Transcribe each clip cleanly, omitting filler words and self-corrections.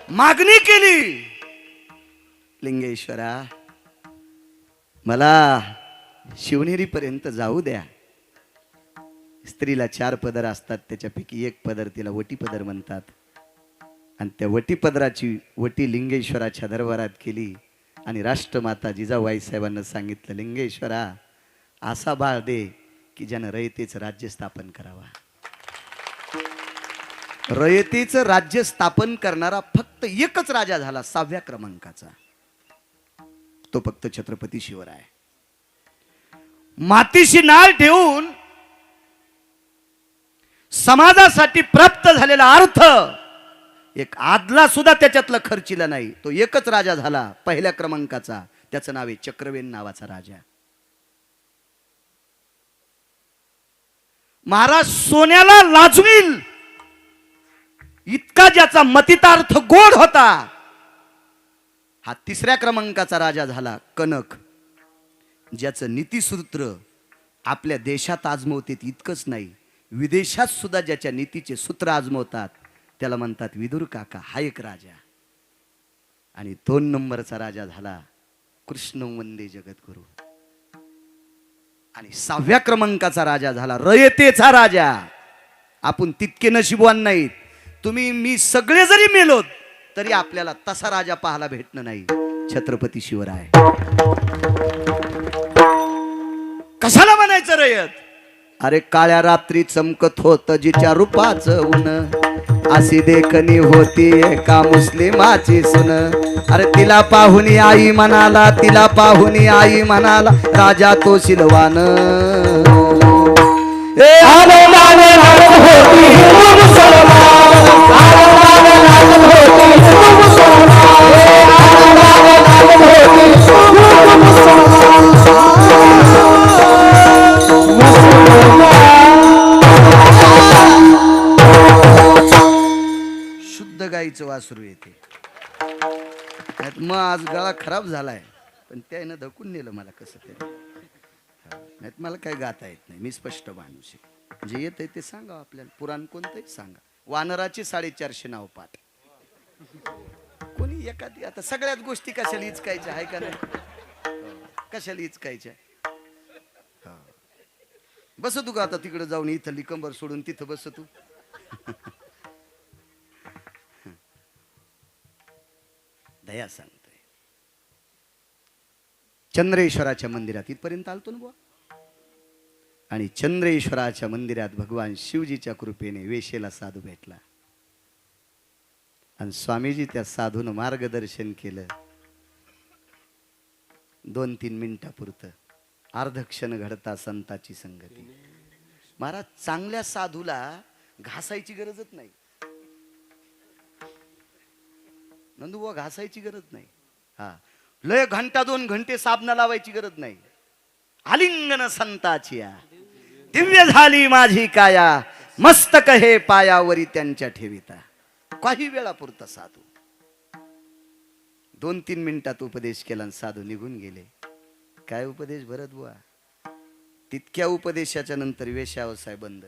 मागणी केली, लिंगेश्वरा मला शिवनेरी पर्यंत जाऊ द्या. स्त्रीला 4 पदर असतात, त्याच्यापैकी एक पदर तिला वटी पदर म्हणतात. आणि त्या वटी पदराची वटी लिंगेश्वराच्या दरबारात केली आणि राष्ट्रमाता जिजाबाई साहेबांना सांगितलं, लिंगेश्वरा असा बाळ दे की ज्यानं रयतेचं राज्य स्थापन करावा. रयतेचं राज्य स्थापन करणारा फक्त एकच राजा झाला 6व्या क्रमांकाचा, तो फक्त छत्रपती शिवराय. मातीशी नाळ ठेवून समाजासाठी प्राप्त झालेला अर्थ एक आदला सुद्धा त्याच्यातला खर्चिला नाही. तो एकच राजा झाला 1ल्या क्रमांकाचा, त्याचं नाव आहे चक्रवेन नावाचा राजा. महाराज सोन्याला लाजवील इतका ज्याचा मतितार्थ गोड होता, हा 3ऱ्या क्रमांकाचा राजा झाला कनक. ज्याचं नीतिसूत्र आपल्या देशात आजमवतेत इतकंच नाही, विदेशात सुद्धा ज्याच्या नीतीचे सूत्र आजमवतात त्याला म्हणतात विदुर काका. हा एक राजा. आणि 2 नंबरचा राजा झाला कृष्ण वंदे जगद्गुरु. आणि 6व्या क्रमांकाचा राजा झाला रयतेचा राजा. आपण तितके नशीबवान नाहीत. तुम्ही मी सगळे जरी मेलोत तरी आपल्याला तसा राजा पाहायला भेटणं नाही, छत्रपती शिवराय. कशाला म्हणायचं रयत? अरे काळ्या रात्री चमकत होत जिच्या रूपाचं ऊन, अशी देखणी होती एका मुस्लिमाची सुन. अरे तिला पाहुनी आई म्हणाला, तिला पाहुनी आई म्हणाला राजा तो शिलवान. शुद्ध गाईचं वासरू येते. मग आज गळा खराब झालाय, पण त्यानं धकून नेलं मला कसं तरी. नाही मला काही गाता येत नाही, मी स्पष्ट माणूस आहे. जे येत आहे ते सांगा आपल्याला. पुराण कोणतंही सांगा. वानराची 450 नाव पाठ. कोणी एखादी आता सगळ्याच गोष्टी कशाला हिचकायच्या आहे का नाही? कशाला हिचकायच्या? बस तू का आता तिकडे जाऊन इथं लिकंबर सोडून तिथं बस तू. दया सांगतोय. चंद्रेश्वराच्या मंदिरात इथपर्यंत आलतो ना बुवा. आणि चंद्रेश्वराच्या मंदिरात भगवान शिवजीच्या कृपेने वेशेला साधू भेटला. आणि स्वामीजी त्या साधून मार्गदर्शन केलं. 2-3 मिनिटापुरतं अर्धक्षण घडता संताची संगती. महाराज चांगल्या साधूला घासायची गरजच नाही. नंदुबुवा घासायची गरज नाही. हा लय घंटा 2 घंटे साबणा लावायची गरज नाही. आलिंगन संताची दिव्य झाली माझी काया, मस्तक हे पायावरी त्यांच्या ठेविता. काही वेळापुरता साधू 2-3 मिनिटात उपदेश केला आणि साधू निघून गेले. काय उपदेश भरत बुवा? तितक्या उपदेशाच्या नंतर वेश्याव्यवसाय बंद.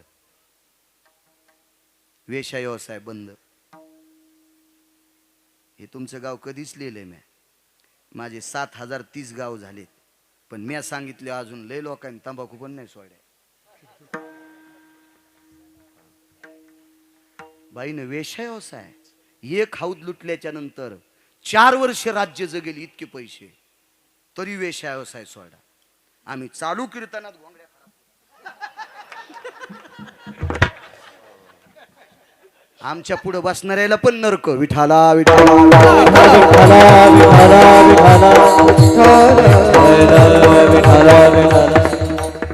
वेश्याव्यवसाय बंद. हे तुमचं गाव कधीच लिहिलंय मी. माझे 7030 गाव झालेत, पण मी सांगितले अजून लय लोकांनी तंबाखू पण नाही सोडल्या. बाईनं वेश्याव्यवसाय एक हौद लुटल्याच्या नंतर 4 वर्ष राज्य जगेल इतके पैसे, तरी वेश्याव्यवसाय सोडा. आम्ही चालू कीर्तनात घोंगड्या आमच्या पुढे बसणाऱ्याला पण नरक. विठाला विठाला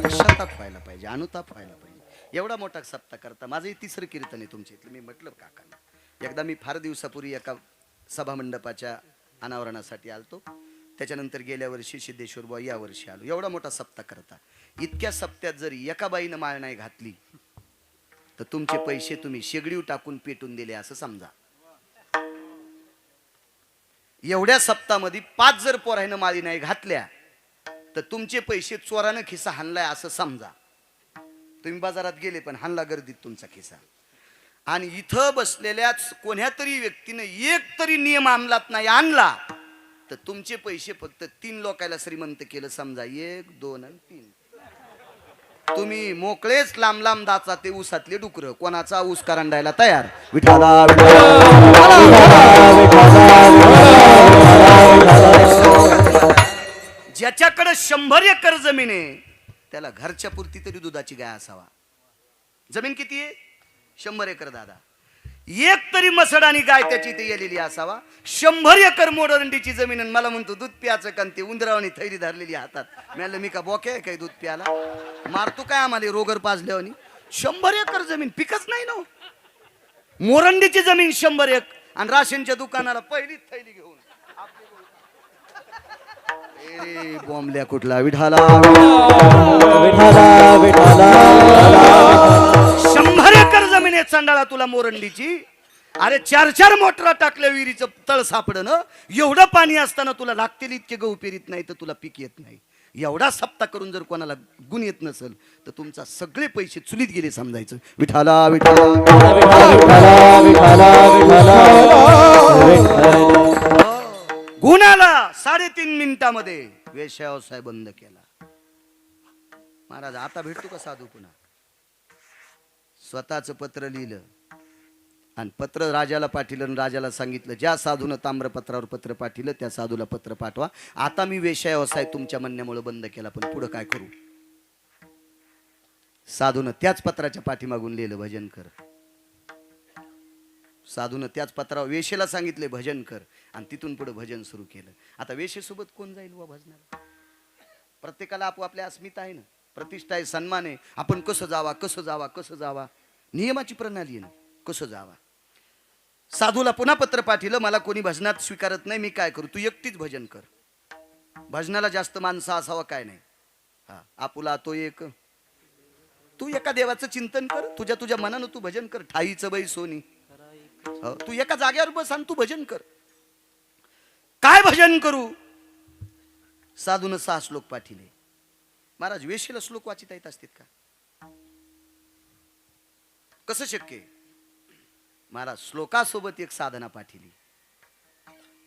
पश्चाताप व्हायला पाहिजे, अनुताप व्हायला पाहिजे. एवढा मोठा सप्ताह करता. माझं 3रं कीर्तन आहे तुमच्या इथलं. मी म्हटलं काकांना, एकदा मी फार दिवसापूर्वी एका सभा मंडपाच्या अनावरणासाठी आलतो. त्याच्यानंतर गेल्या वर्षी सिद्धेश्वर बुवा, या वर्षी आलो. एवढा मोठा सप्ताह करता. इतक्या सप्त्यात जरी एका बाईनं माळ नाही घातली तर तुमचे पैसे तुम्ही शेगडीव टाकून पेटून दिले असं समजा. एवढ्या सप्ताहामध्ये 5 जर पोरानं माळी नाही घातल्या तर तुमचे पैसे चोरानं खिसा हाणलाय असं समजा. तुम्ही बाजारात गेले पण हाणला गर्दीत तुमचा खिसा. आणि इथं बसलेल्याच कोण्या तरी व्यक्तीने एक तरी नियम अंमलात नाही आणला तर तुमचे पैसे फक्त 3 लोकांना श्रीमंत केलं समजा, 1 2 आणि 3. तुम्ही मोकळेच लांब लांब दाचा ते ऊसातले डुकर कोणाचा ऊस करंडायला तयार. विठाला ज्याच्याकडे 100 एकर जमीन आहे त्याला घरच्या पुरती तरी दुधाची गाय असावा. जमीन किती आहे? 100 एकर. दादा एक तरी मसड आणि गाय त्याची इथे गेलेली असावा. 100 एकर मोडरंडीची जमीन आणि मला म्हणतो दूध प्याचं कंते उंदरावणी थैली धरलेली हातात. म्हणलं मी का बोके आहे काय दूध प्याला? मारतो काय आम्हाला रोगर पाजल्यावानी? 100 एकर जमीन पिकच नाही ना. मोरंडीची जमीन 100 एक आणि राशनच्या दुकानाला पहिलीच थैली घेऊन बॉम्बल्या कुठला विठाला 100 एकर जमीन आहे चंडाळा तुला मोरंडीची. अरे 4 मोटरा टाकल्या विहिरीचं तळ सापडं ना. एवढं पाणी असताना तुला लागतील इतके गहू पेरीत नाही तर तुला पीक येत नाही. एवढा सप्ताह करून जर कोणाला गुण येत नसेल तर तुमचा सगळे पैसे चुलीत गेले समजायचं. विठाला विठाला गुण आला 3.5 मिनिटामध्ये व्यवसाय बंद केला. महाराज आता भेटतो का साधू पुन्हा? स्वतःच पत्र लिहिलं आणि पत्र राजाला पाठवलं आणि राजाला सांगितलं ज्या साधूनं ताम्रपत्रावर पत्र पाठवलं त्या साधूला पत्र पाठवा. आता मी व्यवसाय तुमच्या म्हणण्यामुळे बंद केला पण पुढे काय करू? साधूनं त्याच पत्राच्या पाठीमागून लिहिलं भजन कर. साधूनं त्याच पत्रावर वेशेला सांगितले भजन कर आणि तिथून पुढे भजन सुरू केलं. आता वेशेसोबत कोण जाईल वा भजनाला? प्रत्येकाला आपापल्या अस्मिता आहे ना, प्रतिष्ठा आहे, सन्मान आहे. आपण कसं जावा कसं जावा कसं जावा नियमाची प्रणाली आहे ना, कसं जावा. साधूला पुन्हा पत्र पाठवलं मला कोणी भजनात स्वीकारत नाही मी काय करू? तू एकटीच भजन कर. भजनाला जास्त माणसं असावा काय नाही. हा आपुला तो एक. तू एका देवाचं चिंतन कर. तुझ्या मनानं तू भजन कर. ठाईचं बाई सोनी. तू एका जागेवर बस आणि तू भजन कर. काय भजन करू? साधून 6 श्लोक पाठिले. महाराज वेशीला श्लोक वाचिता येत असतील का? कसं शक्य? महाराज श्लोकासोबत एक साधना पाठिली.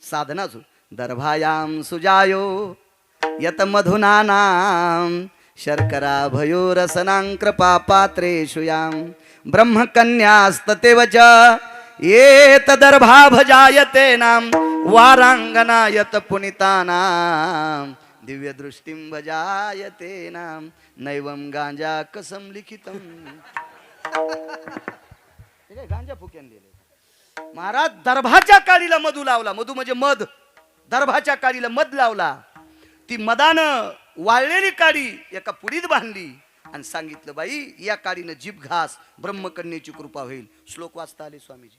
साधना दर्भायाम सुजायो यत मधुनानाम शर्करा भयो रसनां कृपा पात्रेषु याम ब्रह्मकन्यास्ततेवच येत दर्भा भजायते नाम वारांगनायत पुनितानाम दिव्य दृष्टिं भजायते नाम नैवम गांजा कसम लिखितम. गांजा फुक्यान लिहिले. महाराज दर्भाच्या काळीला मधू लावला. मधू म्हणजे मध. दर्भाच्या काळीला मध लावला. ती मदानं वाळलेली काडी एका पुडीत बांधली आणि सांगितलं बाई या काडीनं जीभ घास ब्रह्मकन्येची कृपा होईल. श्लोक वाचता आले स्वामीजी.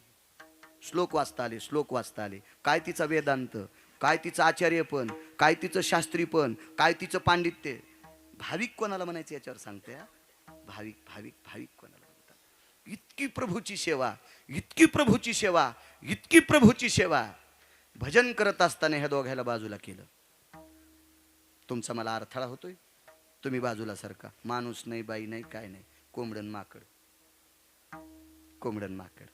श्लोक वाचता आले. श्लोक वाचता आले. काय तिचा वेदांत, काय तिचं आचार्यपण, काय तिचं शास्त्रीपण, काय तिचं पांडित्य. भाविक कोणाला म्हणायचं याच्यावर सांगते. भाविक भाविक भाविक कोणाला म्हणतात? इतकी प्रभूची सेवा, इतकी प्रभूची सेवा, इतकी प्रभूची सेवा. भजन करत असताना ह्या दोघायला बाजूला केलं. तुमचा मला अडथळा होतोय, तुम्ही बाजूला सरका. माणूस नाही, बाई नाही, काय नाही, कोंबडन माकड. कोंबडन माकड.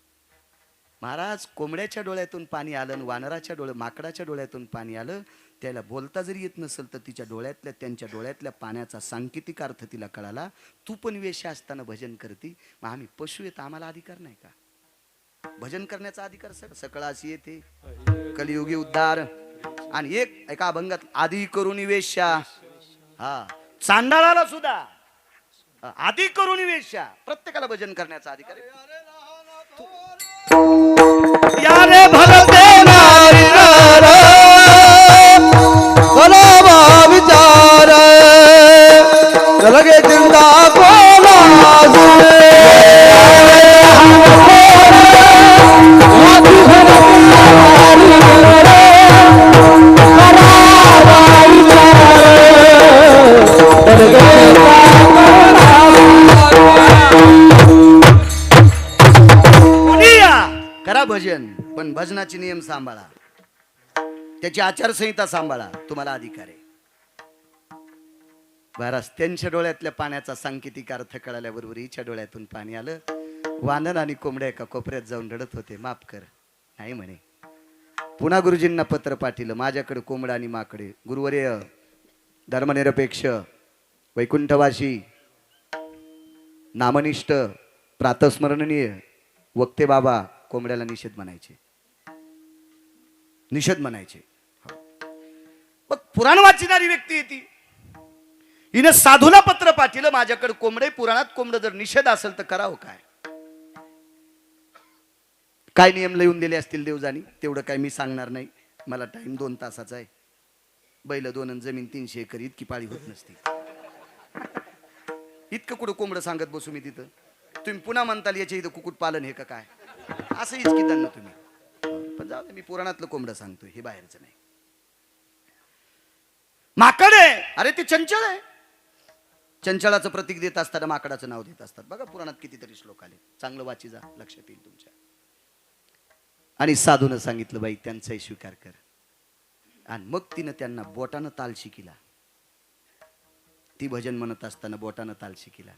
महाराज कोंबड्याच्या डोळ्यातून पाणी आलं, वानराच्या माकडाच्या डोळ्यातून पाणी आलं. त्याला बोलता जरी येत नसेल तर तिच्या डोळ्यातल्या त्यांच्या डोळ्यातल्या पाण्याचा सांकेतिक अर्थ तिला कळाला. तू पण वेश्या असताना भजन करती, मग आम्ही पशु आहेत, आम्हाला अधिकार नाही का? भजन करण्याचा अधिकार सकळाशी येते. कलियुगी उद्धार. आणि एक एका अभंगात आधी करून वेश्या. हा चांडाळाला सुद्धा आधी करून वेश्या. प्रत्येकाला भजन करण्याचा अधिकार आहे. यारे भरते नारी भला विचार लगे जिंदा करा भजन, पण भजनाचे नियम सांभाळा, त्याची आचारसंहिता सांभाळा. तुम्हाला अधिकार आहे. महाराज त्यांच्या डोळ्यातल्या पाण्याचा सांकेतिक अर्थ कळाल्याबरोबर हिच्या डोळ्यातून पाणी आलं वानर आणि कोंबड्या एका कोपऱ्यात जाऊन रडत होते. माफ कर. नाही म्हणे. पुन्हा गुरुजींना पत्र पाठवलं. माझ्याकडे कोंबडा आणि माकडे. गुरुवर्य, धर्मनिरपेक्ष, वैकुंठवासी, नामनिष्ठ, प्रातस्मरणीय वक्ते बाबा कोंबड्याला निषेध म्हणायचे. निषेध म्हणायचे. मग पुराण वाचणारी व्यक्ती येते. हिनं साधूला पत्र पाठवलं. माझ्याकडे कोंबडे, पुराणात कोंबड जर निषेध असेल तर करावं काय? काय नियम लिहून दिले असतील देवजानी, तेवढं काय मी सांगणार नाही. मला टाइम 2 तासाचा आहे. बैल 2 आणि जमीन 300 एकर, इतकी पाळी होत नसती. इतकं कुठं कोंबडं सांगत बसू मी तिथं? तुम्ही पुन्हा म्हणताल याच्या इथं कुकुट पालन हे का काय? असं इचकिताल ना तुम्ही. पण जाऊ दे, मी पुराणातलं कोंबडं सांगतोय, हे बाहेरचं नाही. माकड आहे, अरे ते चंचल आहे. चंचलाचं प्रतीक देत असताना माकडाचं नाव देत असतात. बघा पुराणात कितीतरी श्लोक आले. चांगलं वाची जा, लक्षात येईल तुमच्या. आणि साधूनं सांगितलं, बाई त्यांचाही स्वीकार कर. आणि मग तिनं त्यांना बोटानं ताल शिकिला. ती भजन म्हणत असताना बोटानं ताल शिकिला.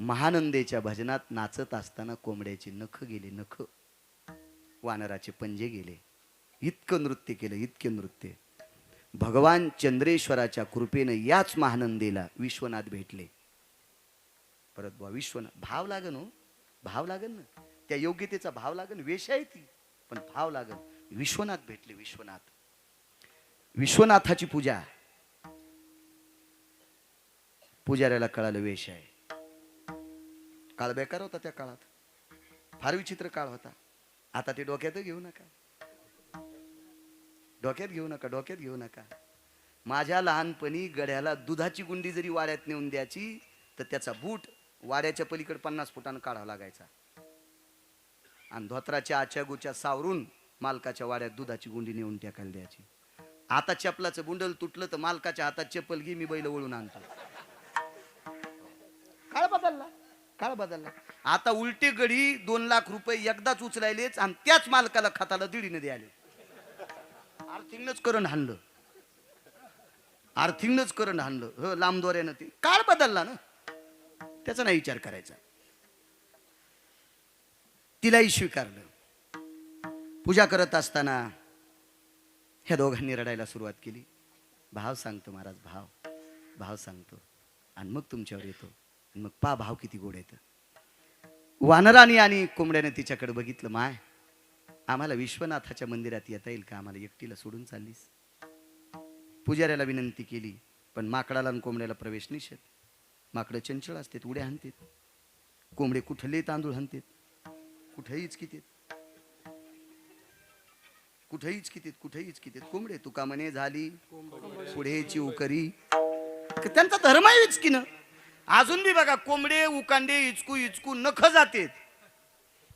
महानंदेच्या भजनात नाचत असताना कोंबड्याचे नख गेले. नख, वानराचे पंजे गेले. इतकं नृत्य केलं, इतके नृत्य. भगवान चंद्रेश्वराच्या कृपेनं याच महानंदेला विश्वनाथ भेटले. परत बुवा विश्वनाथ, भाव लागन हो, भाव लागन ना. त्या योग्यतेचा भाव लागन. वेश आहे ती, पण भाव लागन. विश्वनाथ भेटले. विश्वनाथ, विश्वनाथाची पूजा. पुजाऱ्याला कळालं वेश आहे. काळ बेकार होता त्या काळात. फार विचित्र काळ होता. आता ते डोक्यात घेऊ नका, डोक्यात घेऊ नका, डोक्यात घेऊ नका. माझ्या लहानपणी गड्याला दुधाची गुंडी जरी वाड्यात नेऊन द्यायची तर त्याचा बूट वाड्याच्या पलीकडे 50 फुटानं काढावा लागायचा. आणि धोत्राच्या आच्यागुच्या सावरून मालकाच्या वाड्यात दुधाची गुंडी नेऊन टाकायला द्यायची. आता चपलाचं बुंडल तुटलं तर मालकाच्या हातात चप्पल घे, मी बैल वळून आणतो. काळ बदलला, काळ बदलला. आता उलटे गडी 2 लाख रुपये एकदाच उचलायलेच आणि त्याच मालकाला खाताला दीडीने द्यायले. आर्थिंगच करण हाणलं, आर्थिंगच करण हाणलं. हो, लांब दोऱ्यानं. ते काळ बदलला ना, त्याचा नाही विचार करायचा. तिलाही स्वीकारलं. पूजा करत असताना ह्या दोघांनी रडायला सुरुवात केली. भाव सांगतो महाराज, भाव, भाव सांगतो आणि मग तुमच्यावर येतो. मग पा भाव किती गोड येतं. वानराने आणि कोंबड्याने तिच्याकडे बघितलं. माय, आम्हाला विश्वनाथाच्या मंदिरात येता येईल का? आम्हाला एकटीला सोडून चाललीस? पुजाऱ्याला विनंती केली, पण माकडाला आणि कोंबड्याला प्रवेश निषेध. माकडं चंचल असतात, उड्या हाणतात. कोंबडे कुठले तांदूळ हाणतात, कुठेही इचकितात, कुठेही इचकितात, कुठेही इचकितात. कोंबडे तुका म्हणे झाली पुढेची उकरी. त्यांचा धर्म आहे इचकीनं. अजून बी बघा, कोंबडे उकांडे इचकू इचकू नख जातेत,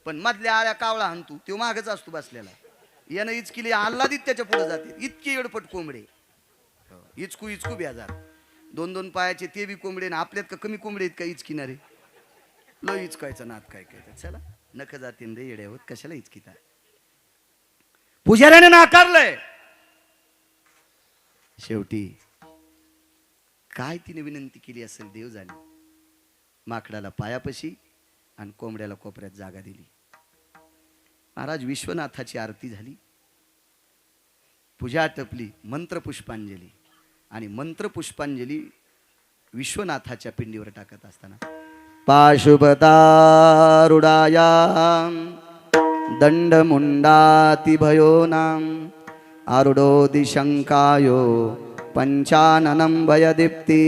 पण मधल्या आळ्या कावळा हाणतो तो मागच असतो बसलेला. यानं इचकिले आल्हादीत त्याच्या पुढे जाते. इतके एडपट कोंबडे. इचकू इचकू बेजार. 2-2 पायाचे ते बी कोंबडे. ना आपल्यात का कमी कोंबडे आहेत का इचकिणारे? लो इचकायचा नाद काय काय. चला, नख जातीन रे येडे होत, कशाला इचकिता. पुजाऱ्याने नाकारलंय. शेवटी काय तिने विनंती केली असेल देव जाणे. माकडाला पायापशी आणि कोंबड्याला कोपऱ्यात जागा दिली. महाराज विश्वनाथाची आरती झाली. पूजा टपली. मंत्रपुष्पांजली. आणि मंत्रपुष्पांजली विश्वनाथाच्या पिंडीवर टाकत असताना पाशुपतारुडायां दंडमुंडातिभयो नाम आरुडो दिशंकायो पंचाननं भयदीप्ति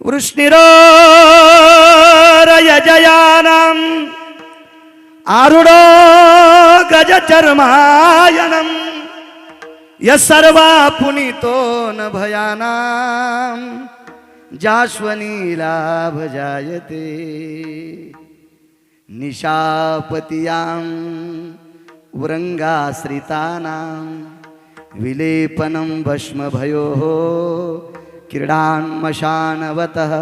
वृष्णिरोरयजयानम् आरुडो गजचर्मायनम् यस्सर्वा पुनीतो न भयानां जाश्वनीलाभ जायते निशापतियां वृंगाश्रितानां विलेपनं भस्मभयोः क्रीडान्मशानवतः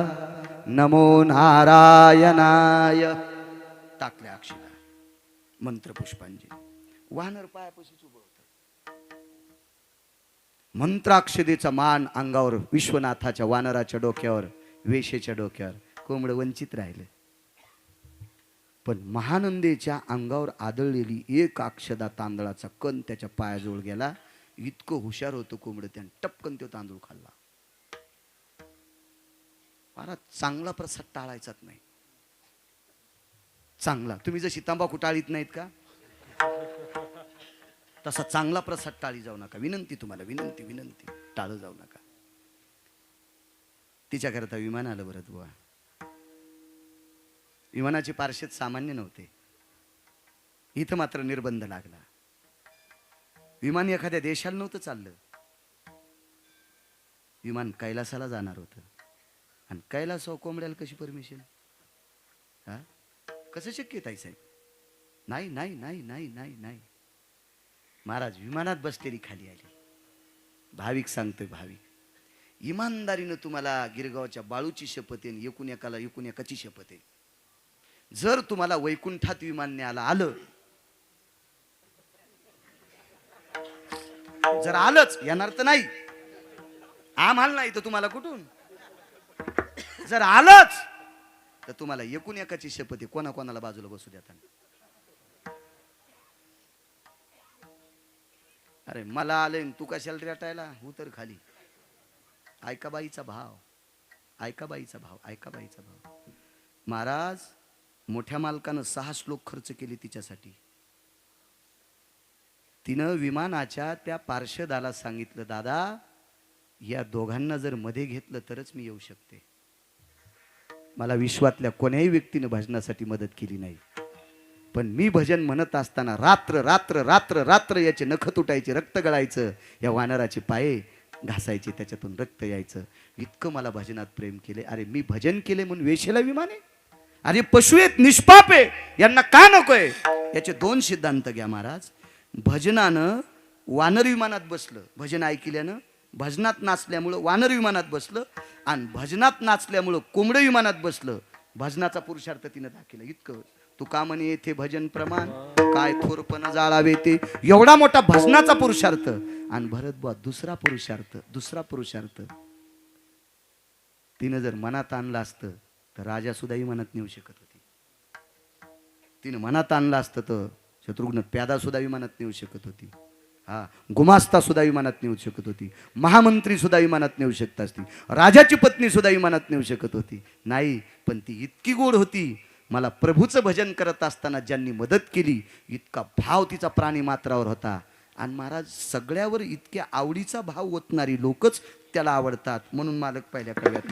नमो नारायणाय. टाकल्या अक्षरा. मंत्रपुष्पांजली. वानर पायापाशीच उभं होतं. मंत्राक्षदेचा मान अंगावर, विश्वनाथाच्या वानराच्या डोक्यावर, वेशेच्या डोक्यावर. कोंबड वंचित राहिलं. पण महानंदेच्या अंगावर आदळलेली एक अक्षदा तांदळाचा कण त्याच्या पायाजवळ गेला. इतकं हुशार होतं कोंबडं, त्यानं टपकन तो तांदूळ खाल्ला. मला चांगला प्रसाद टाळायचाच नाही. चांगला, तुम्ही जशी तंबाखू टाळीत नाहीत का, तसा चांगला प्रसाद टाळी जाऊ नका. विनंती तुम्हाला, विनंती विनंती, टाळ जाऊ नका. तिच्याकरता विमान आलं बरं बुवा. विमानाचे पार्श्वत सामान्य नव्हते. इथं मात्र निर्बंध लागला. विमान एखाद्या देशाला नव्हतं चाललं. विमान कैलासाला जाणार होतं. आणि कैलास कोंबड्याला कशी परमिशन? हा, कसं शक्य आहे साहेब? नाही नाही नाही नाही नाही नाही. महाराज विमानात बसलेली खाली आली. भाविक सांगतोय, भाविक, इमानदारीनं तुम्हाला गिरगावच्या बाळूची शपथ आहे, एकूण एकाची शपथ आहे. जर तुम्हाला वैकुंठात विमान न्यायला आलं, जर आलंच, येणार तर नाही, आम्हाला नाही तर तुम्हाला कुठून, जर आलंच तर तुम्हाला एकूण एकाची शपथ आहे, कोणाकोणाला बाजूला बसू देता. अरे मला आले, तू कशाला रेटायला, उतर खाली. ऐका बाईचा भाव, ऐका बाईचा भाव, ऐका बाईचा भाव. महाराज मोठ्या मालकानं 6 श्लोक खर्च केले तिच्यासाठी. तिनं विमानाच्या त्या पार्षदाला सांगितलं, दादा या दोघांना जर मध्ये घेतलं तरच मी येऊ शकते. मला विश्वातल्या कोण्याही व्यक्तीने भजनासाठी मदत केली नाही. पण मी भजन म्हणत असताना रात्र रात्र रात्र रात्र याचे नख तुटायचे, रक्त गळायचं, या वानराचे पाये घासायचे, त्याच्यातून रक्त यायचं. इतकं मला भजनात प्रेम केले. अरे मी भजन केले म्हणून वेशेला विमान आहे? अरे पशु आहेत, निष्पाप आहे, यांना का नकोय? याचे 2 सिद्धांत घ्या महाराज. भजनानं वानर विमानात बसलं, भजन ऐकल्यानं, भजनात नाचल्यामुळं वानर विमानात बसलं, आणि भजनात नाचल्यामुळं कोंबडं विमानात बसलं. भजनाचा पुरुषार्थ तिनं दाखवला. इतकं तू का म्हणे येथे भजन प्रमाण, काय थोरपणा जाळावे ते, एवढा मोठा भजनाचा पुरुषार्थ. आणि भरत बुवा दुसरा पुरुषार्थ तिनं जर मनात आणलं असतं तर राजा सुद्धाही मनात नेऊ शकत होती. तिनं मनात आणलं असतं तर शत्रुघ्न प्यादा सुद्धा विमानात नेऊ शकत होती. हा, गुमास्ता सुद्धा विमानात नेऊ शकत होती. महामंत्री सुद्धा विमानात नेऊ शकत असती. राजाची पत्नी सुद्धा विमानात नेऊ शकत होती. नाही, पण ती इतकी गोड होती. मला प्रभूचं भजन करत असताना ज्यांनी मदत केली, इतका भाव तिचा प्राणी मात्रावर होता. आणि महाराज सगळ्यावर इतक्या आवडीचा भाव ओतणारी लोकच त्याला आवडतात. म्हणून मालक पहिल्या कव्यात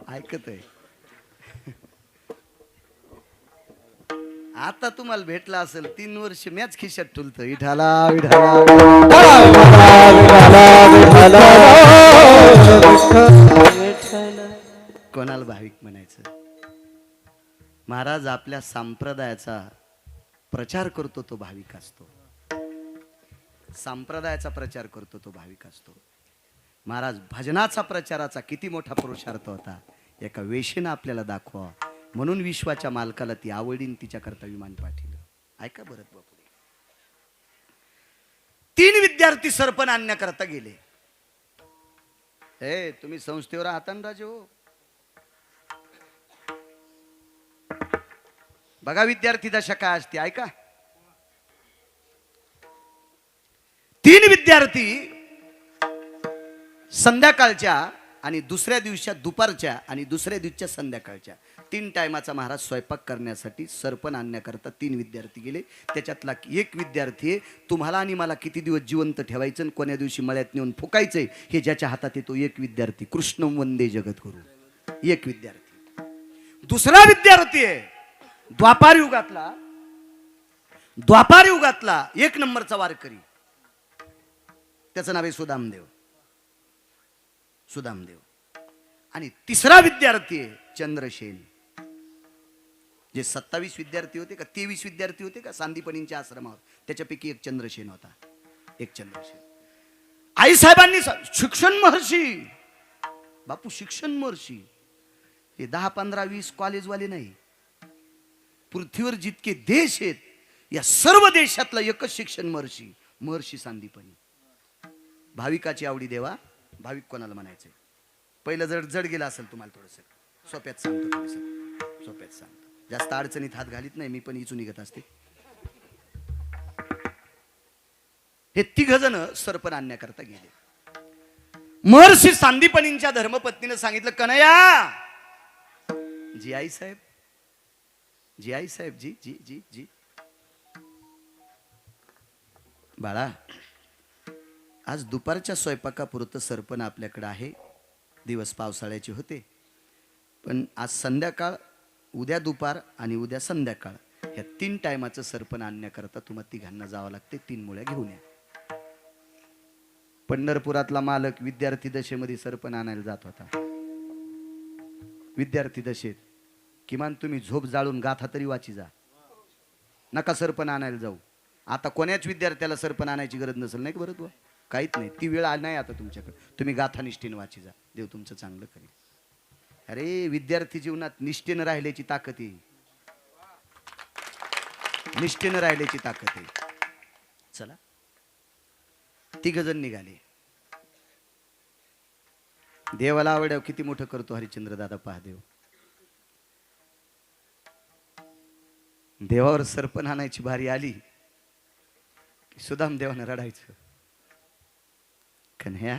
ऐकत आहे. आता तुम्हाला भेटला असेल 3 वर्ष मॅच खिशात ठुलत. विठाला विठाला कोणाला भाविक म्हणायचं? महाराज आपल्या संप्रदायाचा प्रचार करतो तो भाविक असतो. संप्रदायाचा प्रचार करतो तो भाविक असतो. महाराज भजनाचा प्रचाराचा किती मोठा पुरुषार्थ होता. एका वेशीनं आपल्याला दाखवा म्हणून विश्वाच्या मालकाला ती आवडीन तिच्याकरता विमान पाठवलं. ऐका बरं बापू, 3 विद्यार्थी सरपण आणण्याकरता गेले. तुम्ही संस्थेवर आहात ना राजे हो. बघा विद्यार्थी दशा काय असते. ऐका, 3 विद्यार्थी संध्याकाळच्या आणि दुसऱ्या दिवशी दुपारच्या आणि दुसऱ्या दिवशीच्या संध्याकाळच्या 3 टायमाचा महाराज स्वयंपाक करण्यासाठी सरपण आणण्याकरता 3 विद्यार्थी गेले. त्याच्यातला एक विद्यार्थी आहे, तुम्हाला आणि मला किती दिवस जिवंत ठेवायचं आणि कोण्या दिवशी मळ्यात नेऊन फुकायचंय हे ज्याच्या हातात येतो. एक विद्यार्थी कृष्ण वंदे जगद्गुरु, एक विद्यार्थी. दुसरा विद्यार्थी आहे द्वापार युगातला 1 नंबरचा वारकरी. त्याचं नाव आहे सुदामदेव. आणि तिसरा विद्यार्थी आहे चंद्रसेन. जे 27 विद्यार्थी होते का 23 विद्यार्थी होते का सांदीपनींच्या आश्रमावर, त्याच्यापैकी एक चंद्रसेन होता. एक चंद्रसेन. आई साहेबांनी शिक्षण महर्षी बापू, शिक्षण महर्षी हे 10, 15, 20 कॉलेजवाले नाही. पृथ्वीवर जितके देश आहेत या सर्व देशातला एकच शिक्षण महर्षी, महर्षी सांदीपनी. भाविकाची आवडी देवा. भाविक कोणाला म्हणायचंय? पहिलं जड गेलं असेल तुम्हाला थोडंसं सोप्यात सांगतो. सोप्यात सांगतो, जास्त अडचणीत हात घालीत नाही मी, पण इचून निघत असते. हे 3 जण सरपण आणण्याकरता गेले. महर्षी सांदीपनींच्या धर्मपत्नीने सांगितलं, कन्हैया, जी आई साहेब, जी आई साहेब, जी जी जी जी बाळा, आज दुपारच्या स्वयंपाकापुरतं सरपण आपल्याकडे आहे. दिवस पावसाळ्याचे होते, पण आज संध्याकाळ, उद्या दुपार आणि उद्या संध्याकाळ ह्या 3 टायमाचं सरपण आणण्याकरता तुम्हाला 3घांना जावं लागते. 3 मुळ्या घेऊन या. पंढरपुरातला मालक विद्यार्थी दशेमध्ये सरपण आणायला जात होता. विद्यार्थी दशेत किमान तुम्ही झोप जाळून गाथा तरी वाची जा, नका सरपण आणायला जाऊ. आता कोण्याच विद्यार्थ्याला सरपण आणायची गरज नसेल, नाही बरं तू, काहीच नाही. ती वेळ नाही आता तुमच्याकडे. तुम्ही गाथा निष्ठेने वाची जा, देव तुमचं चांगलं करेल. अरे विद्यार्थी जीवनात निष्ठेनं राहिल्याची ताकद आहे. निष्ठेनं राहिल्याची ताकद आहे. चला, 3 जण निघाले. देवाला आवड्याव किती मोठं करतो हरिश्चंद्र दादा पहा. देवावर सरपण आणायची भारी आली की सुदाम देवानं रडायचं. कन्हैया,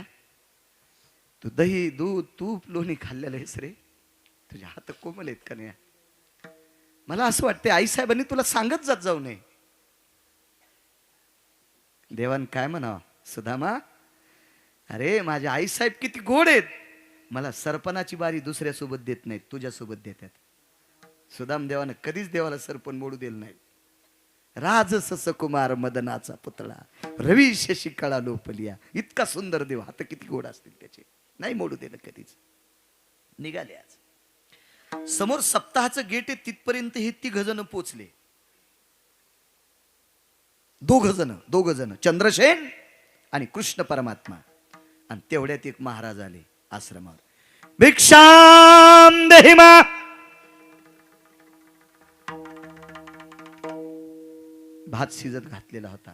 तू दही, दूध, तूप, लोणी खाल्लेलं आहेस रे, तुझे हात कोमल आहेत कन्हैया. मला असं वाटतं आईसाहेबांनी तुला सांगत जाऊ नये. देवान काय म्हणावं, सुदामा, अरे माझ्या आईसाहेब किती गोड आहेत, मला सरपणाची बारी दुसऱ्या सोबत देत नाहीत, तुझ्या सोबत देतात. सुदाम देवानं कधीच देवाला सरपण मोडू दिलं नाही. राजसस कुमार मदनाचा पुतळा, रवी शशी कळा लोपलिया, इतका सुंदर देव, हात किती गोड असतील त्याचे, नाही मोडू दिलं कधीच. निघाले. आज समोर सप्ताहाचं गेट आहे, तिथपर्यंत हे 3 जण पोचले. 2 जण चंद्रसेन आणि कृष्ण परमात्मा. आणि तेवढ्यात एक महाराज आले आश्रमावर. भिक्षाम देहि मा. भात शिजत घातलेला होता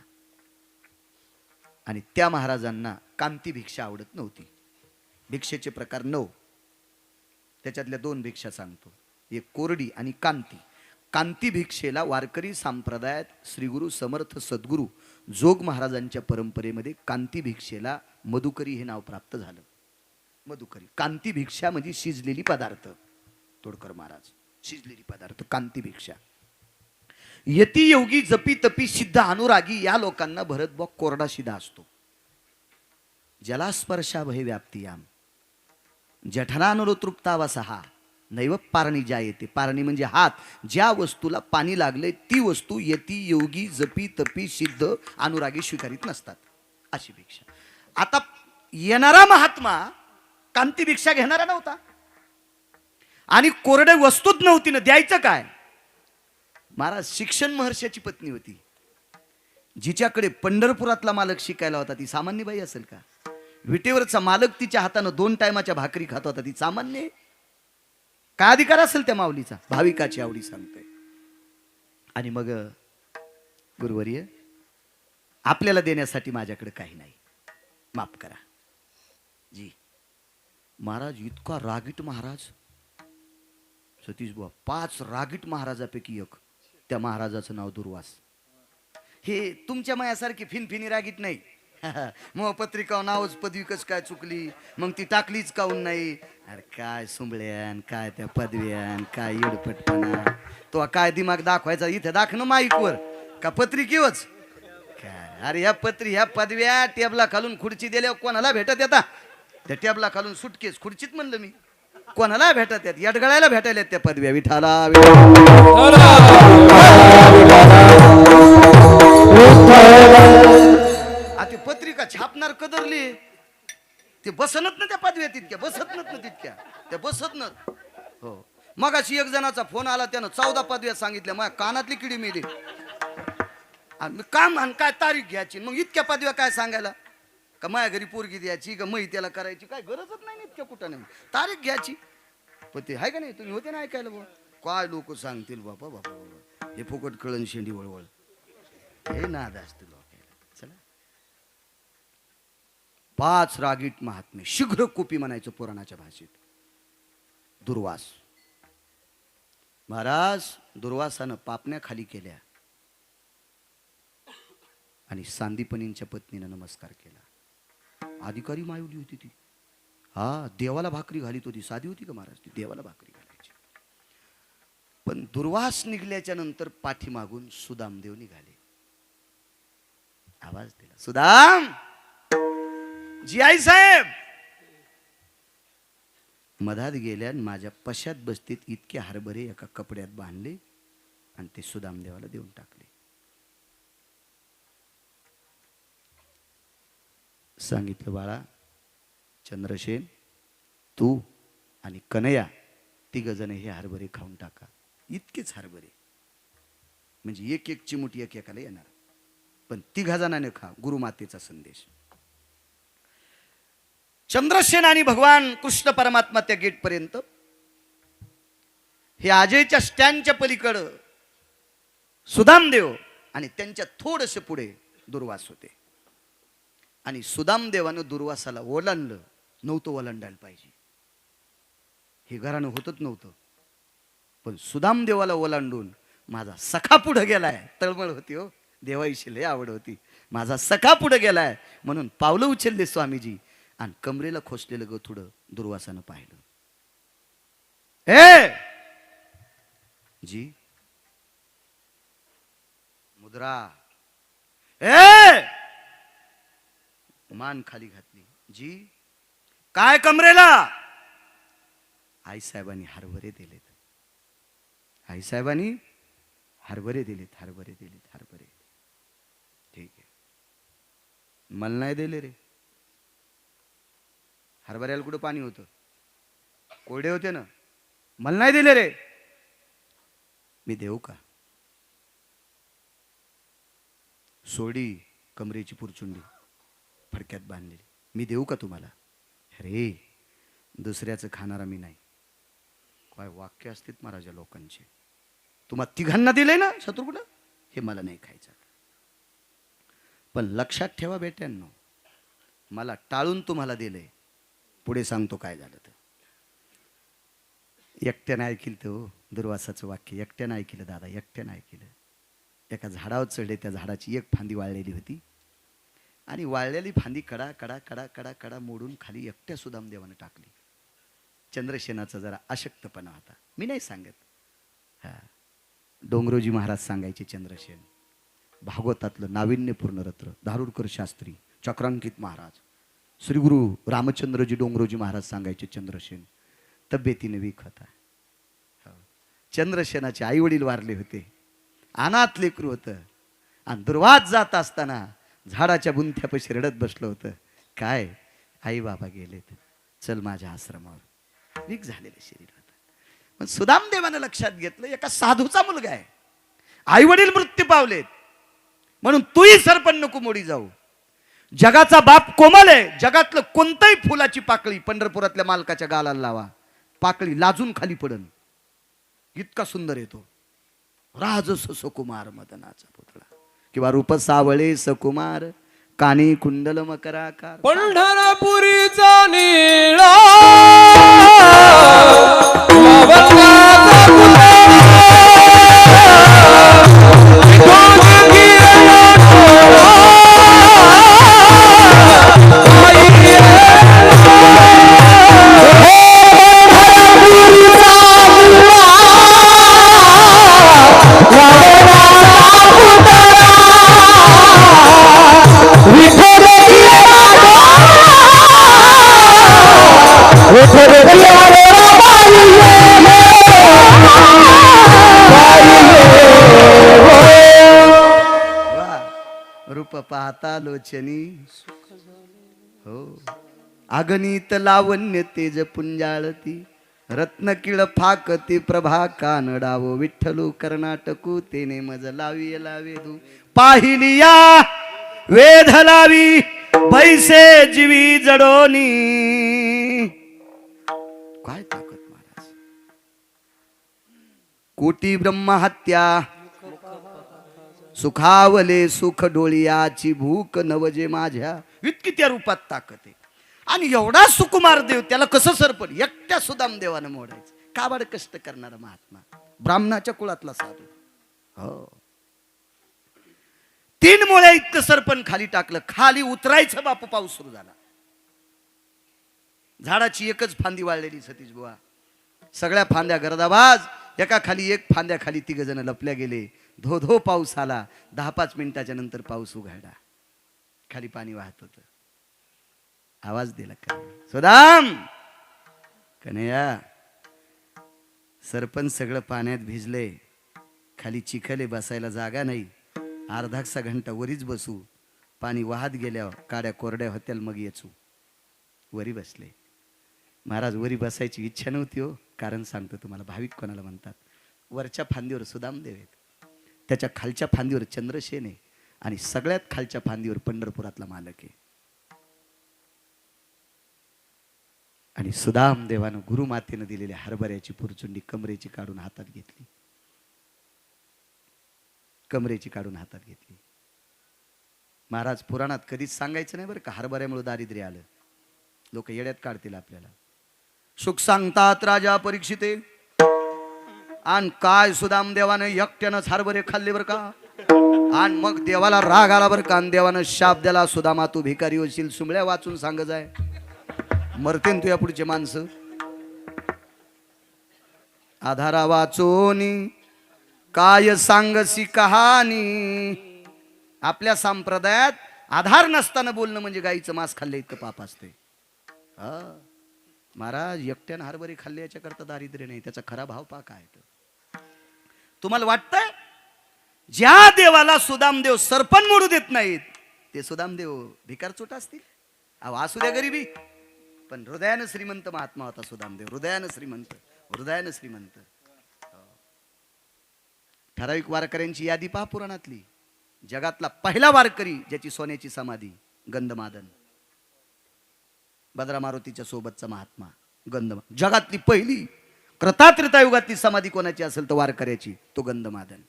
आणि त्या महाराजांना कांती भिक्षा आवडत नव्हती. भिक्षेचे प्रकार 9, त्याच्यातल्या 2 भिक्षा सांगतो, एक कोरडी आणि कांती. कांती भिक्षेला वारकरी संप्रदायात श्री गुरु समर्थ सद्गुरु जोग महाराजांच्या परंपरेमध्ये कांती भिक्षेला मधुकरी हे नाव प्राप्त झालं. मधुकरी, कांती भिक्षा म्हणजे शिजलेली पदार्थ. तोडकर महाराज, शिजलेली पदार्थ कांती भिक्षा. यती योगी जपी तपी सिद्ध अनुरागी या लोकांना भरतबॉ कोरडा शिदा असतो. जलास्पर्शा भय व्याप्ती याम. जठरानुरो तृप्तावसहा नैव पारणी ज्या येते. पारणी म्हणजे हात. ज्या वस्तूला पाणी लागले ती वस्तू यती योगी जपी तपी सिद्ध अनुरागी स्वीकारित नसतात. अशी भिक्षा. आता येणारा महात्मा कांती भिक्षा घेणारा नव्हता आणि कोरडे वस्तूच नव्हती ना, द्यायचं काय. महाराज शिक्षण महर्षाची पत्नी होती, जिच्याकडे पंढरपुरातला मालक शिकायला होता. ती सामान्य बाई असेल का. विटेवरचा मालक तिच्या हातानं 2 टायमाच्या भाकरी खात होता. ती सामान्य काय अधिकार असेल त्या माऊलीचा. भाविकाची आवडी सांगतोय. आणि मग गुरुवर्य, आपल्याला देण्यासाठी माझ्याकडे काही नाही, माफ करा जी. महाराज इतका रागीट महाराज, सतीश बुवा 5 रागीट महाराजापैकी एक. त्या महाराजाचं नाव दुर्वास. हे तुमच्या मायासारखी फिनफिनी रागीट नाही. मग पत्रिका नावच पदवी कस काय चुकली, मग ती टाकलीच काऊन नाही. अरे काय सुंबळ्यान, काय त्या पदव्यान, काय येडपटपणा. तो काय दिमाग दाखवायचा इथे दाखणं माईकवर का पत्रिकेवच काय. अरे ह्या पदव्या टेबला खालून खुर्ची दिल्यावर कोणाला भेटत येता. त्या टेबला खालून सुटकेस खुर्चीत म्हणलं मी, कोणाला भेटत येत. यडगळायला भेटायला त्या पदव्या. विठाला ते पत्रिका छापणार कदरली, ते बसनत ना त्या पदव्या तितक्या, बसत ना तितक्या त्या बसत न. हो मग अशी एक जणाचा फोन आला, त्यानं 14 पदव्या सांगितल्या. माझ्या कानातली किडी मेली. आणि काम आणि काय तारीख घ्यायची, मग इतक्या पदव्या काय सांगायला. का माझ्या घरी पोरगी द्यायची का मही त्याला करायची, काय गरजच नाही इतक्या कुठं नाही. तारीख घ्यायची. पण ते आहे का नाही, तुम्ही होते ना ऐकायला बाबा. काय लोक सांगतील बाबा बाबा बाबा, हे फुकट कळण शेंडी वळवळ, हे नाद असतील लोकांना. चला 5 रागीट महात्मे, शीघ्र कोपी म्हणायचं पुराणाच्या भाषेत. दुर्वास महाराज, दुर्वासानं पापण्या खाली केल्या आणि सांदीपनींच्या पत्नीनं नमस्कार केला. अधिकारी मायवली होती ती. हा देवाला भाकरी घालीत होती. साधी होती का महाराज ती, देवाला भाकरी घालायची. पण दुर्वास निघल्याच्या नंतर पाठीमागून सुदामदेव निघाले. आवाज दिला, सुदाम जी आई साहेब. मधात गेल्या माझ्या पश्चात बसतीत इतके हरभरे एका कपड्यात बांधले आणि ते सुदामदेवाला देऊन टाकले. सांगितलं, बाळा चंद्रसेन, तू आणि कन्हैया 3 जण हे हरभरे खाऊन टाका. इतकेच हरभरे म्हणजे एक चिमुटी एकेकाला येणार, पण 3 जणांनी खा. गुरुमातेचा संदेश. चंद्रसेन आणि भगवान कृष्ण परमात्मा त्या गेट पर्यंत, हे अजयच्या स्टँडच्या पलीकडं सुदामदेव आणि त्यांच्या थोडसे पुढे दुर्वास होते. आणि सुदामदेवानं दुर्वासाला ओलांडलं नव्हतं, ओलांडायला पाहिजे. हे घरानं होतच नव्हतं. पण सुदामदेवाला ओलांडून माझा सखा पुढे गेलाय. तळमळ होती हो, देवाईशी लय आवड होती. माझा सखा पुढे गेलाय म्हणून पावलं उचलले स्वामीजी आणि कमरेला खोसलेलं गथुडं दुर्वासानं पाहिलं. ए जी मुद्रा, ए मान खाली घातली. जी काय कमरेला. आई साहेबांनी हरभरे दिलेत. आई साहेबांनी हरभरे दिलेत, हरभरे दिलेत, हरभरे. ठीक आहे, मला नाही दिले रे. हरभऱ्याला कुठं पाणी होतं, कोरडे होते ना. मला नाही दिले रे. मी देऊ का. सोडी कमरेची पुरचुंडी फडक्यात बांधलेली. मी देऊ का तुम्हाला. अरे दुसऱ्याचं खाणारा मी नाही. काय वाक्य असतात महाराजा लोकांचे. तुम्हा 3घांना दिले ना शत्रुघ्न, हे मला नाही खायचं. पण लक्षात ठेवा बेट्यांनो, मला टाळून तुम्हाला दिलंय. पुढे सांगतो काय झालं तर. एकट्यानं ऐकलं तो दुर्वासाचं वाक्य. एकट्यानं ऐकलं दादा, एकट्यानं ऐकलं. एका झाडावर चढले, त्या झाडाची एक फांदी वाळलेली होती आणि वाळलेली फांदी कडा कडा कडा कडा कडा मोडून खाली एकट्या सुदामदेवानं टाकली. चंद्रसेनाचा जरा अशक्तपणा होता, मी नाही सांगत. हा डोंगरोजी महाराज सांगायचे. चंद्रसेन भागवतातलं नाविन्यपूर्ण रत्न, धारुरकर शास्त्री, चक्रांकित महाराज श्री गुरु रामचंद्रजी डोंगरोजी महाराज सांगायचे, चंद्रसेन तब्येतीने वीक होता. चंद्रसेनाचे आई वडील वारले होते, अनाथ लेकरू होतं, आणि दुर्वास जात असताना झाडाच्या बुंथ्यापाशी रडत बसलं होतं. काय, आई बाबा गेलेत, चल माझ्या आश्रमावर. वीक झालेलं शरीर होतं. पण सुदामदेवानं लक्षात घेतलं, एका साधूचा मुलगा आहे, आई वडील मृत्यू पावलेत, म्हणून तूही सरपण नको मोडी जाऊ. जगाचा बाप कोमल आहे, जगातलं कोणतंही फुलाची पाकळी पंढरपुरातल्या मालकाच्या गालाला लावा, पाकळी लाजून खाली पडन, इतका सुंदर येतो. राजस सुकुमार मदनाचा पुतळा, किंवा रूप सावळे सकुमार, कानी कुंडल मकराकार. पंढरपुरीचा नीळा रूप पाहता लोचनी हो, अगणित लावण्य तेज पुंजाळती, रत्नकिळ फाकती प्रभा कानडावो, विठ्ठलू कर्नाटकू तेने मज लावी लावेदू, पाहिलिया वेध लावी पैसे जीवी जडोनी. काय ताकद महाराज. कोटी ब्रह्महत्या सुखावले सुख डोळियाची भूक नवजे माझ्या, इतकी त्या रूपात ताकद आहे. आणि एवढा सुकुमार देव, त्याला कसं सरपण एकट्या सुदाम देवानं मोडायचं. काबाड कष्ट करणारा महात्मा, ब्राह्मणाच्या कुळातला साधू. हो, 3 मुळे इतकं सरपण खाली टाकलं, खाली उतरायचं बापू, पाऊस सुरू झाला. झाडाची एकच फांदी वाळलेली सतीश बुवा, सगळ्या फांद्या गर्दाबाज, एका खाली एक फांद्या खाली 3 जण लपल्या गेले. धो धो पाऊस आला. 10-5 मिनिटाच्या नंतर पाऊस उघडला, खाली पाणी वाहत होत. आवाज दिला का, सुदाम कन्हैया, सरपंच सगळं पाण्यात भिजले, खाली चिखले, बसायला जागा नाही, अर्धासा घंटा वरीच बसू, पाणी वाहत गेल्यावर काड्या कोरड्या होत्याल मग येचू. वरी बसले. महाराज वरी बसायची इच्छा नव्हती हो, कारण सांगतो तुम्हाला, भाविक कोणाला म्हणतात. वरच्या फांदीवर सुदामदेव आहेत, त्याच्या खालच्या फांदीवर चंद्रसेन आहे, आणि सगळ्यात खालच्या फांदीवर पंढरपुरातला मालक आहे. आणि सुदामदेवानं गुरुमातेनं दिलेल्या हरभऱ्याची पुरचुंडी कमरेची काढून हातात घेतली, कमरेची काढून हातात घेतली. महाराज पुराणात कधीच सांगायचं नाही बरं का, हरभऱ्यामुळे दारिद्र्य आलं. लोक येड्यात काढतील आपल्याला. सुख सांगतात राजा परीक्षिते, आणि काय सुदामदेवानं एकट्यानंच हरभरे खाल्ले बरं का, आणि मग देवाला राग आला बरं का, आणि देवानं शाप द्याला, सुदामा तू भिकारी होशील, सुमळ्या वाचून सांग जाय, मरतेन तुया पुढचे माणसं. आधारा वाचोनी काय सांगसी कहाणी. आपल्या संप्रदायात आधार नसताना बोलणं म्हणजे गाईचं मांस खाल्लं इतकं पाप असते. महाराज एकट्यानं हरभरे खाल्ले याच्या करता दारिद्र्य नाही, त्याचा खरा भाव पा काय. तुम्हाला वाटतंय ज्या देवाला सुदामदेव सरपण मोडू देत नाहीत, ते सुदामदेव भिकारचोट असतील? अहो असू द्या गरिबी, पण हृदयानं श्रीमंत महात्मा होता सुदामदेव, हृदयानं श्रीमंत, हृदयानं श्रीमंत. ठराविक वारकऱ्यांची यादी पहा पुराणातली. जगातला पहिला वारकरी ज्याची सोन्याची समाधी, गंधमादन, भद्रा मारुतीच्या सोबतचा महात्मा गंधमादन. जगातली पहिली कृतात्रेतायुगातली समाधी कोणाची असेल तर वारकऱ्याची, तो गंधमादन.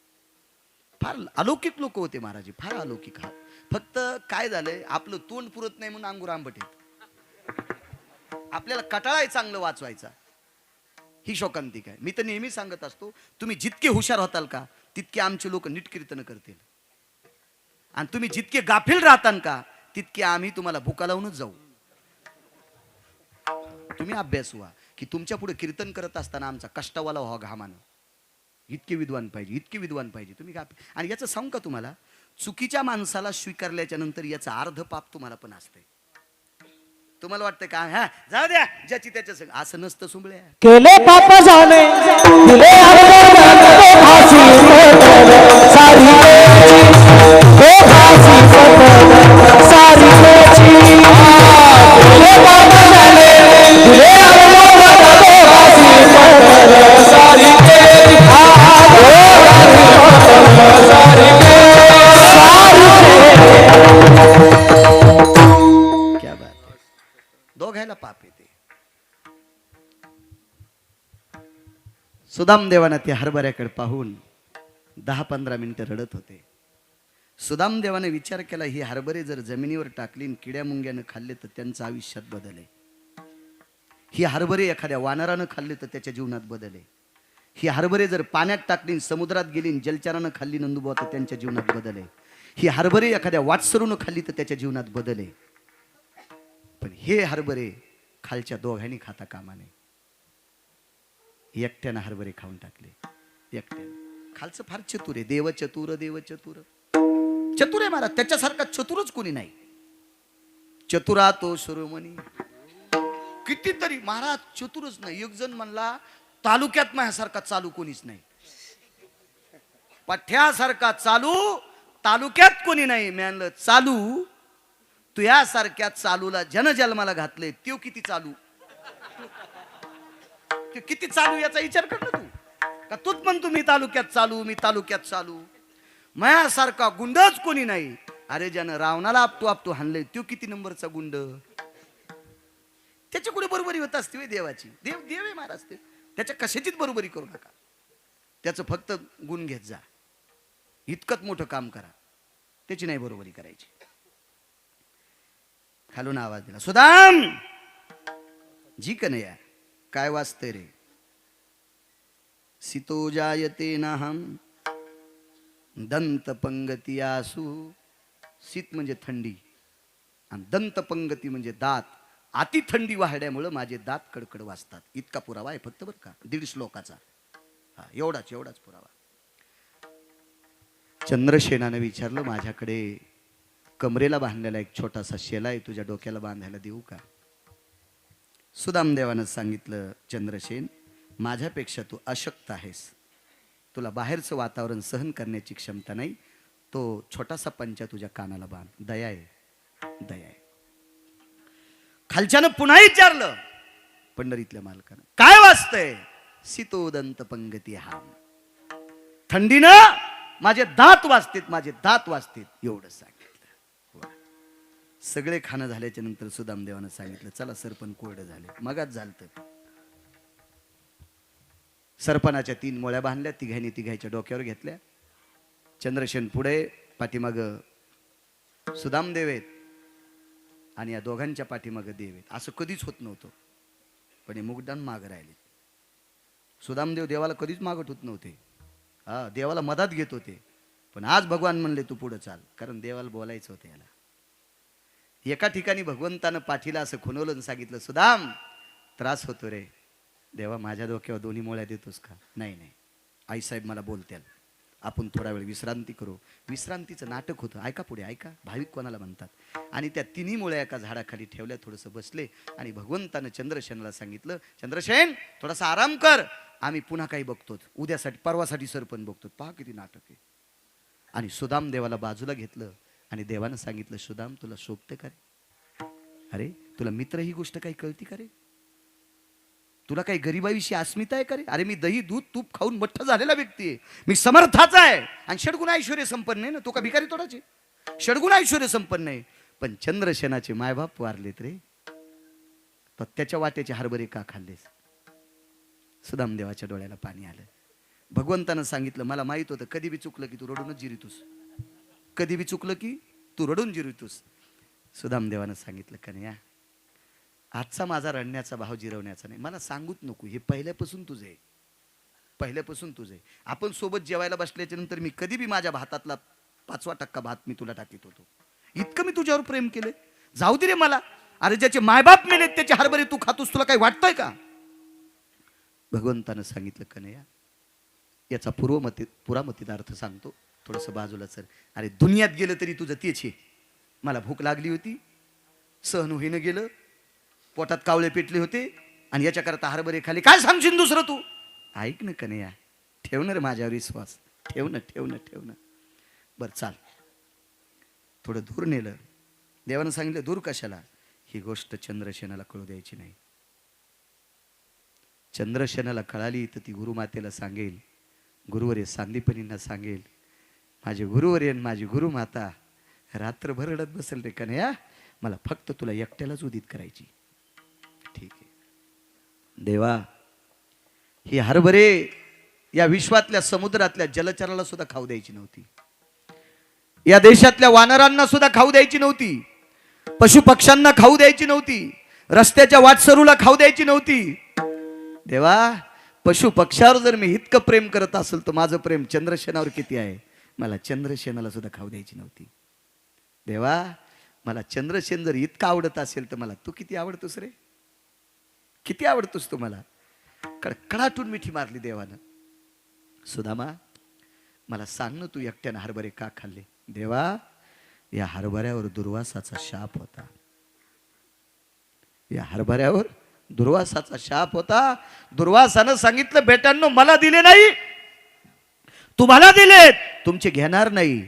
फार अलौकिक लोक होते महाराज, फार अलौकिक. फक्त काय झालंय, आपलं तोंड पुरत नाही म्हणून अंगूर आंबट आहेत. आपल्याला कटाळाय चांगलं वाचवायचा, ही शोकांतिक आहे. मी तर नेहमी सांगत असतो, तुम्ही जितके हुशार होताल का तितके आमचे लोक नीट कीर्तन करतील, आणि तुम्ही जितके गाफील राहताल का तितके आम्ही तुम्हाला भुका लावूनच जाऊ. तुम्ही अभ्यास व्हा की तुमच्या पुढे कीर्तन करत असताना आमचा कष्टवाला व्हा घामानं. इतके विद्वान पाहिजे, इतके विद्वान पाहिजे. तुम्ही गाफील. आणि याचं सांगू का तुम्हाला, चुकीच्या माणसाला स्वीकारल्याच्या नंतर याचा अर्ध पाप तुम्हाला पण असते. तुम्हाला वाटतं का हा जाऊ द्या ज्याची त्याच्या संग असं नसतं सुंबळ्या. केले पाप झाले दिले अवदान, तो फाशी पटल सारी वेची, तो फाशी पटल सारी वेची. केले पाप झाले दिले अवदान, तो फाशी पटल सारी वेची. सारी क्या बात आहे. दोघायला पाप येते. सुदामदेवानं ते हरभऱ्याकडे पाहून 10-15 मिनिटं रडत होते. सुदामदेवाने विचार केला ही हरभरे जर जमिनीवर टाकली आणि किड्या मुंग्यानं खाल्ले तर त्यांचं आयुष्यात बदल आहे. ही हरभरे एखाद्या वानरानं खाल्ले तर त्याच्या जीवनात बदल आहे. ही हरभरे जर पाण्यात टाकली समुद्रात गेली आणि जलचरानं खाल्ली नंदुबा तर त्यांच्या जीवनात बदल आहे. ही हरभरे एखाद्या वाटसरूनं खाल्ली तर त्याच्या जीवनात बदल आहे. पण हे हरभरे खालच्या दोघांनी खाता कामा नये. एकट्यानं हरभरे खाऊन टाकले. एकट्यानं. खालचं फार चतुर आहे. देव चतुर, देव चतुर. चतुर आहे महाराज, त्याच्यासारखा चतुरच कोणी नाही. चतुरा तो शिरोमणी. कितीतरी महाराज चतुरच नाही. एक जण म्हणला तालुक्यात माझ्यासारखा चालू कोणीच नाही. पठ्यासारखा चालू तालुक्यात कोणी नाही. मी म्हणलं चालू तू यासारख्या चालूला जनजन्माला घातले त्यो किती चालू, त्यो किती चालू याचा विचार कर ना तू. का तूच म्हणतो मी तालुक्यात चालू, मी तालुक्यात चालू. माझ्यासारखा गुंडच कोणी नाही. अरे ज्यानं रावणाला आपटू हाणले त्यो किती नंबरचा गुंड. त्याच्या कुठे बरोबरी होत असते वे देवाची. देव देव आहे महाराज ते. त्याच्या कशाचीच बरोबरी करू नका. त्याचं फक्त गुण घेत जा. इतकंच मोठं काम करा, त्याची नाही बरोबरी करायची. खालून आवाज दिला सुदाम जी कनया काय वाचतंय रे. सितो जायते नाहम दंत पंगती आसू. शीत म्हणजे थंडी आणि दंत पंगती म्हणजे दात. अति थंडी वाढल्यामुळं माझे दात कडकड वाजतात. इतका पुरावा आहे फक्त बरं का, 1.5 श्लोकाचा. हा एवढाच पुरावा. चंद्रसेनानं विचारलं माझ्याकडे कमरेला बांधलेला एक छोटासा शेला आहे, तुझ्या डोक्याला बांधायला देऊ का. सुदामदेवानं सांगितलं चंद्रसेन माझ्यापेक्षा तू अशक्त आहेस. तुला बाहेरचं वातावरण सहन करण्याची क्षमता नाही. तो छोटासा पंचा तुझ्या कानाला बांध. दया आहे, दया आहे. खालच्यानं पुन्हा विचारलं पंढरीतल्या मालकानं काय वाचतंय. सितोदंत पंगती हाम. थंडीनं माझे दात वाजतेत, माझे दात वाजतेत. एवढं सांगितलं. सगळे खाणं झाल्याच्या नंतर सुदामदेवानं सांगितलं चला सरपण कोरडं झाले. मगाच झालतं. सरपणाच्या 3 मोळ्या बांधल्या. तिघांच्या डोक्यावर घेतल्या. चंद्रसेन पुढे, पाठीमाग सुदामदेव आहेत आणि या दोघांच्या पाठीमाग देव आहेत. असं कधीच होत नव्हतं. पण हे मुगदान मागं राहिले. सुदामदेव देवाला कधीच मागत होत नव्हते. हा देवाला मदत घेत होते. पण आज भगवान म्हणले तू पुढे चाल, कारण देवाला बोलायचं होतं याला. एका ठिकाणी भगवंतानं पाठीला असं खुणवलं आणि सांगितलं सुदाम त्रास होतो रे. देवा माझ्या डोक्यावर 2 मोळ्या देतोस का. नाही आईसाहेब मला बोलत्याल, आपण थोडा वेळ विश्रांती करू. विश्रांतीचं नाटक होतं. ऐका पुढे ऐका. भाविक कोणाला म्हणतात. आणि त्या 3 मोळ्या एका झाडाखाली ठेवल्या. थोडंसं बसले आणि भगवंतानं चंद्रसेनाला सांगितलं चंद्रसेन थोडासा आराम कर, आम्ही पुन्हा काही बघतो. उद्यासाठी परवासाठी सरपण बघतो. पहा किती नाटक आहे. आणि सुदाम देवाला बाजूला घेतलं आणि देवानं सांगितलं सुदाम तुला शोभते का रे. अरे तुला मित्र ही गोष्ट काही कळती का रे. तुला काही गरिबाविषयी अस्मिता आहे का रे. अरे मी दही दूध तूप खाऊन मठ्ठ झालेला व्यक्ती आहे. मी समर्थाचा आहे आणि षडगुण ऐश्वर्य संपन्न आहे ना. तो का भिकारी तोडाचे. षडगुण ऐश्वर्य संपन्न आहे. पण चंद्रसेनाचे मायबाप वारलेत रे. तर त्याच्या वाट्याचे हरभरे का खाल्लेस. सुदामदेवाच्या डोळ्याला पाणी आलं. भगवंतानं सांगितलं मला माहित होतं कधी बी चुकलं की तू रडूनच जिरितोस. कधी बी चुकलं की तू रडून जिरितोस. सुदामदेवानं सांगितलं कन्या आजचा माझा रडण्याचा भाव जिरवण्याचा नाही. मला सांगूच नको. हे पहिल्यापासून तुझे, पहिल्यापासून तुझे. आपण सोबत जेवायला बसल्याच्या नंतर मी कधी बी माझ्या भातातला 5% भात मी तुला टाकीत होतो. इतकं मी तुझ्यावर प्रेम केले. जाऊ दे रे मला. अरे ज्याचे मायबाप मेलेत त्याचे हरभरे तू खातोस, तुला काही वाटतंय का. भगवंतानं सांगितलं कन्या याचा पुरामतीचा अर्थ सांगतो. थोडंसं बाजूला सर. अरे दुनियात गेलं तरी तुझं तेच आहे. मला भूक लागली होती, सहन होईनं गेलं, पोटात कावळे पेटले होते आणि याच्याकरता हरभरे खाली. काय सांगशील दुसरं तू? ऐक ना कन्हैया, ठेव ना रे माझ्यावर विश्वास, ठेव ना. बरं चाल. थोडं दूर नेलं. देवानं सांगितलं दूर कशाला? ही गोष्ट चंद्रसेनाला कळू द्यायची नाही. चंद्रसेनाला कळाली तर ती गुरुमातेला सांगेल, गुरुवर्य सांदीपनींना सांगेल, माझे गुरुवर्य आणि माझी गुरुमाता रात्रभर रडत बसेल रे कन्हैया, मला फक्त तुला एकट्यालाच उदित करायची. ठीक आहे देवा, ही हरभरे या विश्वातल्या समुद्रातल्या जलचराला सुद्धा खाऊ द्यायची नव्हती. या देशातल्या वानरांना सुद्धा खाऊ द्यायची नव्हती. पशु पक्ष्यांना खाऊ द्यायची नव्हती. रस्त्याच्या वाटसरूला खाऊ द्यायची नव्हती. देवा, पशु पक्ष्यावर जर मी इतकं प्रेम करत असेल तर माझं प्रेम चंद्रसेनावर किती आहे? मला चंद्रसेनाला सुद्धा खाऊ द्यायची नव्हती. देवा, मला चंद्रसेन जर इतका आवडत असेल तर मला तू किती आवडतोस रे? किती आवडतोस तू मला? कडकडाटून मिठी मारली देवानं. सुदामा, मला सांग ना, तू एकट्यानं हरभरे का खाल्ले? देवा, या हरभऱ्यावर दुर्वासाचा शाप होता. या हरभऱ्यावर दुर्वासाचा शाप होता. दुर्वासानं सांगितलं, बेटांनो मला दिले नाही, तुम्हाला दिलेत, तुमचे घेणार नाही,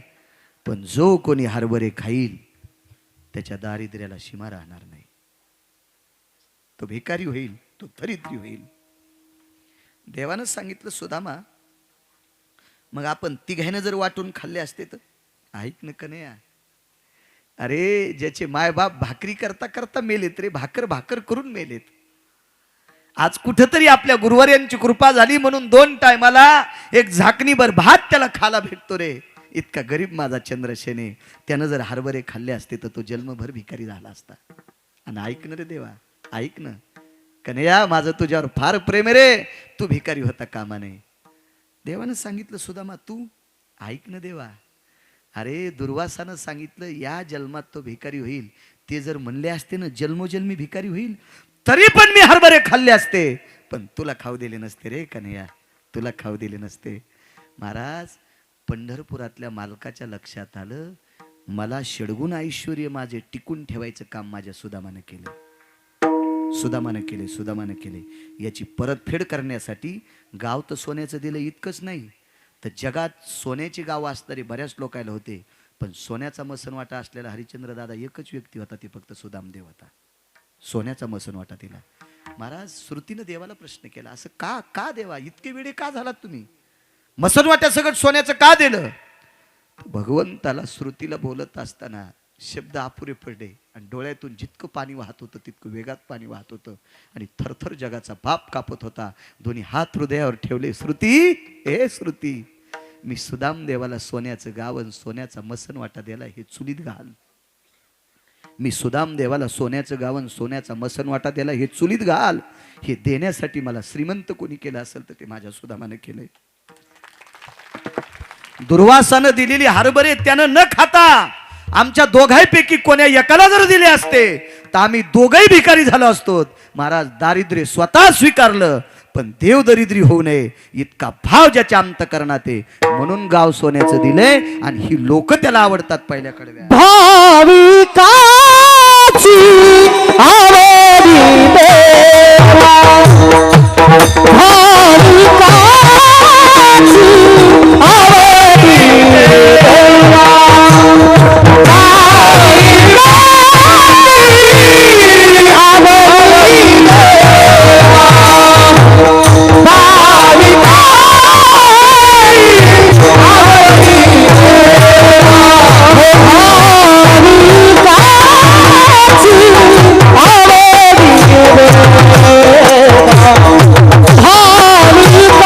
पण जो कोणी हरभरे खाईल त्याच्या दारिद्र्याला सीमा राहणार नाही. तो भिकारी होईल, तो दरिद्री होईल. देवानं सांगितलं, सुदामा मग आपण तिघांना जर वाटून खाल्ले असते तर? ऐक न कन्हैया, अरे ज्याचे मायबाप भाकरी करता करता मेलेत रे, भाकर करून मेलेत. आज कुठेतरी आपल्या गुरुवर्यांची कृपा झाली म्हणून 2 टायमाला एक झाकणीभर भात त्याला खायला भेटतो रे. इतका गरीब माझा चंद्रसेन आहे. त्यानं जर हरभरे खाल्ले असते तर तो जन्मभर भिकारी झाला असता. आणि ऐक ना रे देवा, ऐक ना कन्हैया, माझं तुझ्यावर फार प्रेम आहे रे, तू भिकारी होता कामा नये. देवानं सांगितलं, सुदामा तू ऐक ना देवा, अरे दुर्वासानं सांगितलं या जन्मात तो भिकारी होईल. ते जर म्हणले असते ना जन्मोजन्मी भिकारी होईल, तरी पण मी हरभरे खाल्ले असते, पण तुला खाऊ दिले नसते रे कन्हैया, तुला खाऊ दिले नसते. महाराज, पंढरपुरातल्या मालकाच्या लक्षात आलं, मला षडगुण ऐश्वर्य माझे टिकून ठेवायचं काम माझ्या सुदामानं केलं. सुदामानं केले. याची परतफेड करण्यासाठी गाव तर सोन्याचं दिलं इतकंच नाही, तर जगात सोन्याची गावं असणारे बऱ्याच लोकायला होते, पण सोन्याचा मसनवाटा असलेला हरिश्चंद्र दादा एकच व्यक्ती होता, ते फक्त सुदामदेव होता. सोन्याचा मसनवाटा दिला. महाराज, श्रुतीनं देवाला प्रश्न केला, असं का देवा, इतके वेळे का झालात तुम्ही? मसनवाट्या सगळं सोन्याचं का दिलं? भगवंताला श्रुतीला बोलत असताना शब्द अपुरे पडले आणि डोळ्यातून जितकं पाणी वाहत होतं तितकं वेगात पाणी वाहत होतं आणि थरथर जगाचा बाप कापत होता. दोन्ही हात हृदयावर ठेवले. श्रुती, मी सुदाम देवाला सोन्याचं गावन सोन्याचा मसनवाटा दिला, हे चुलीत घाल. मी सुदाम देवाला सोन्याचं गावन सोन्याचा मसनवाटा दिला, हे चुलीत घाल. हे देण्यासाठी मला श्रीमंत कोणी केलं असेल तर ते माझ्या सुदामानं केलंय. दुर्वासानं दिलेली हरभरे त्यानं न खाता आमच्या दोघांपैकी कोण्या एकाला जर दिले असते तर आम्ही दोघंही भिकारी झालो असतो. महाराज, दारिद्र्य स्वतः स्वीकारलं, पण देव दरिद्री होऊ नये इतका भाव ज्याच्या अंतकरणात आहे, म्हणून गाव सोन्याचं दिलंय आणि ही लोक त्याला आवडतात. पहिल्याकडे भाविकाची आवडी देवा, भाविकाची आवडी देवा, भाविका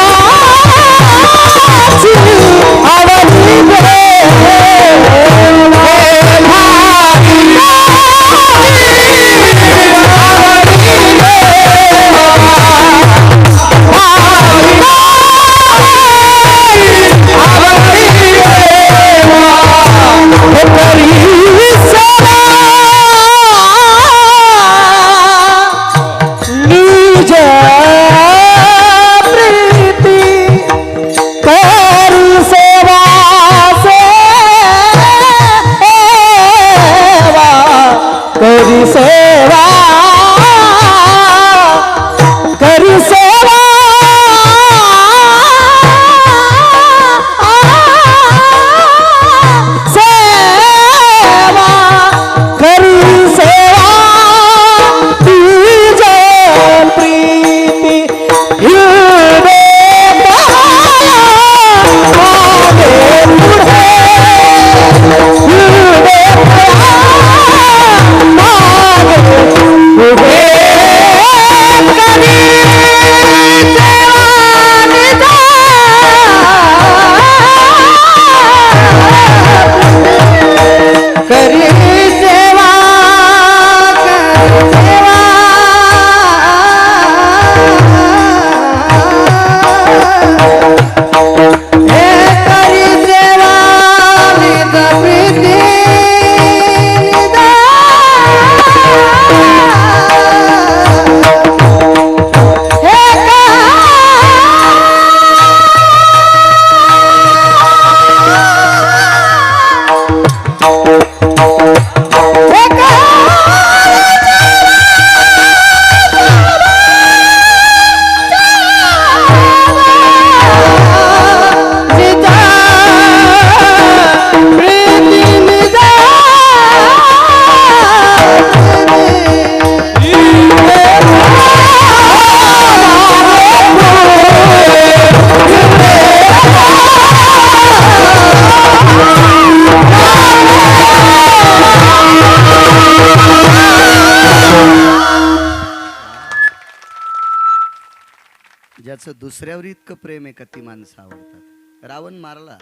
कोणाचं दुसऱ्यावर इतकं प्रेम आहे का ती माणसं आवडतात. रावण मारला